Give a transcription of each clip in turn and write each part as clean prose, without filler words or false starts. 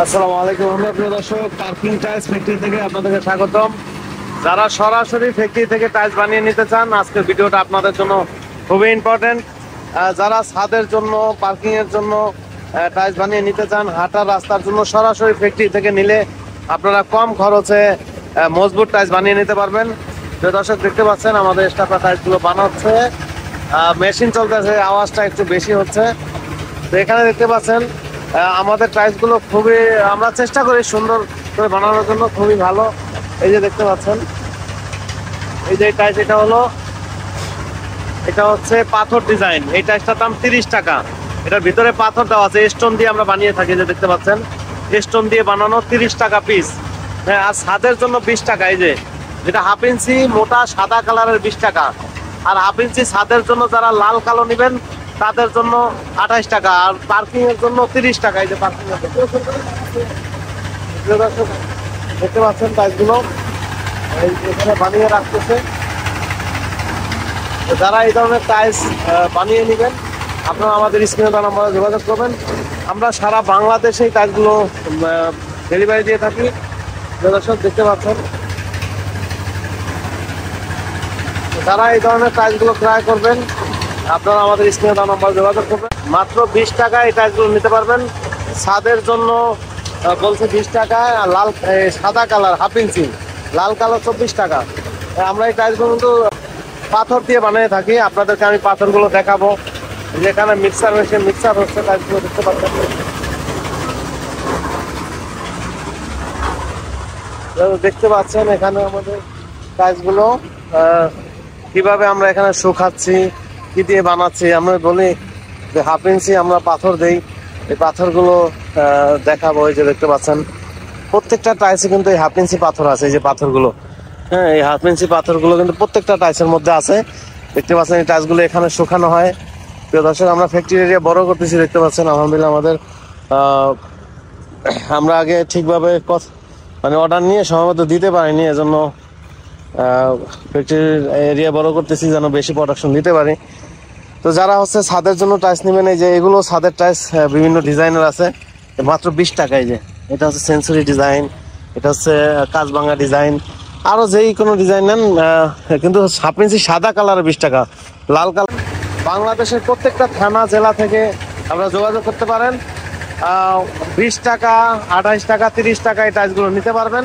আসসালামু আলাইকুম প্রিয় দর্শক, পার্কিং টাইলস ফ্যাক্টরি থেকে আপনাদেরকে স্বাগতম। যারা সরাসরি ফ্যাক্টরি থেকে টাইলস বানিয়ে নিতে চান, আজকের ভিডিওটা আপনাদের জন্য খুবই ইম্পর্টেন্ট। যারা ছাদের জন্য, পার্কিং এর জন্য টাইলস বানিয়ে নিতে চান, হাঁটার রাস্তার জন্য সরাসরি ফ্যাক্টরি থেকে নিলে আপনারা কম খরচে মজবুত টাইলস বানিয়ে নিতে পারবেন। প্রিয় দর্শক, দেখতে পাচ্ছেন আমাদের স্টাফরা টাইলসগুলো বানাচ্ছে, মেশিন চলতেছে, আওয়াজটা একটু বেশি হচ্ছে। তো এখানে দেখতে পাচ্ছেন আমাদের টাইলসগুলো খুবই, আমরা চেষ্টা করি সুন্দর করে বানানোর জন্য, খুবই ভালো। এই যে দেখতে পাচ্ছেন, এই যে টাইলস, এটা হচ্ছে পাথর ডিজাইন। এই টাইলসটার দাম 30 টাকা। এটার ভিতরে পাথর দেওয়া আছে, স্টোন দিয়ে আমরা বানিয়ে থাকি। যে দেখতে পাচ্ছেন, স্টোন দিয়ে বানানো 30 টাকা পিস। হ্যাঁ, আর ছাদের জন্য 20 টাকা। এই যে যেটা হাফ ইঞ্চি মোটা সাদা কালারের 20 টাকা, আর হাফ ইঞ্চি ছাদের জন্য যারা লাল কালো নেবেন তাদের জন্য 28 টাকা, আর পার্কিং এর জন্য 30 টাকা। এই যে পার্কিং এর দেখতে পাচ্ছেন টাইলসগুলো এখানে বানিয়ে রাখতেছে। যারা এই ধরনের টাইলস বানিয়ে নেবেন, আপনারা আমাদের স্ক্রিনে দেওয়া নম্বরে যোগাযোগ করবেন। আমরা সারা বাংলাদেশে এই টাইলসগুলো ডেলিভারি দিয়ে থাকি। দর্শক, দেখতে পাচ্ছেন, যারা এই ধরনের টাইলসগুলো ক্রয় করবেন, আপনারা আমাদের স্ক্রিনে দেওয়া নম্বরে যোগাযোগ করবেন। মাত্র 20 টাকায় এই টাইলসগুলো নিতে পারবেন। ছাদের জন্য বলছে 20 টাকা, আর লাল সাদা কালার হাফ ইঞ্চি, লাল কালার 24 টাকা। আমরা এই টাইলসগুলো কিন্তু পাথর দিয়ে বানিয়ে থাকি। আপনাদেরকে আমি পাথরগুলো দেখাবো। যেখানে মিক্সার মেশিন মিক্সার হচ্ছে, টাইলসগুলো দেখতে পাচ্ছেন। দেখতে পাচ্ছেন এখানে আমাদের টাইলসগুলো কিভাবে আমরা এখানে শুকাচ্ছি, কি দিয়ে বানাচ্ছি। আমরা বলি যে হাফ ইঞ্চি আমরা পাথর দেই, এই পাথরগুলো দেখাবো। এই যে দেখতে পাচ্ছেন, প্রত্যেকটা টাইলসে কিন্তু এই হাফ ইঞ্চি পাথর আছে। এই যে পাথরগুলো, হ্যাঁ, এই হাফ ইঞ্চি পাথরগুলো কিন্তু প্রত্যেকটা টাইলসের মধ্যে আছে। দেখতে পাচ্ছেন, এই টাইলসগুলো এখানে শুকানো হয়। প্রিয় দর্শক, আমরা ফ্যাক্টরি এরিয়া বড় করতেছি। দেখতে পাচ্ছেন, আলহামদুলিল্লাহ আমাদের আমরা আগে ঠিকভাবে মানে অর্ডার নিয়ে সময়মতো দিতে পারিনি, এজন্য ফ্যাক্টরির এরিয়া বড় করতেছি যেন বেশি প্রোডাকশন দিতে পারি। তো যারা হচ্ছে ছাদের জন্য টাইলস নেবেন, এই যে এগুলো ছাদের টাইলস বিভিন্ন ডিজাইনের আছে, মাত্র 20 টাকায়। যে এটা হচ্ছে সেঞ্চুরি ডিজাইন, এটা হচ্ছে কাজভাঙা ডিজাইন, আরো যেই কোনো ডিজাইন নেন, কিন্তু হাফ ইঞ্চি সাদা কালার 20 টাকা, লাল কালার। বাংলাদেশের প্রত্যেকটা থানা জেলা থেকে আপনারা যোগাযোগ করতে পারেন। 20 টাকা, 28 টাকা, 30 টাকা এই টাইলসগুলো নিতে পারবেন।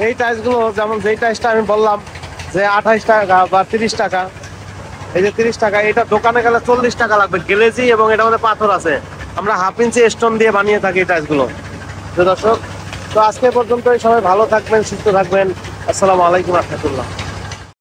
এই টাইলসগুলো যেমন যেই টাইলসটা আমি বললাম যে 28 টাকা বা 30 টাকা, এই যে 30 টাকা, এটা দোকানে গেলে 40 টাকা লাগবে গ্লেজি, এবং এটা মধ্যে পাথর আছে। আমরা হাফ ইঞ্চি স্টোন দিয়ে বানিয়ে থাকি এই টাইলসগুলো। তো দর্শক, তো আজকে পর্যন্ত সবাই ভালো থাকবেন, সুস্থ থাকবেন। আসসালামু আলাইকুম রহমতুল্লাহ।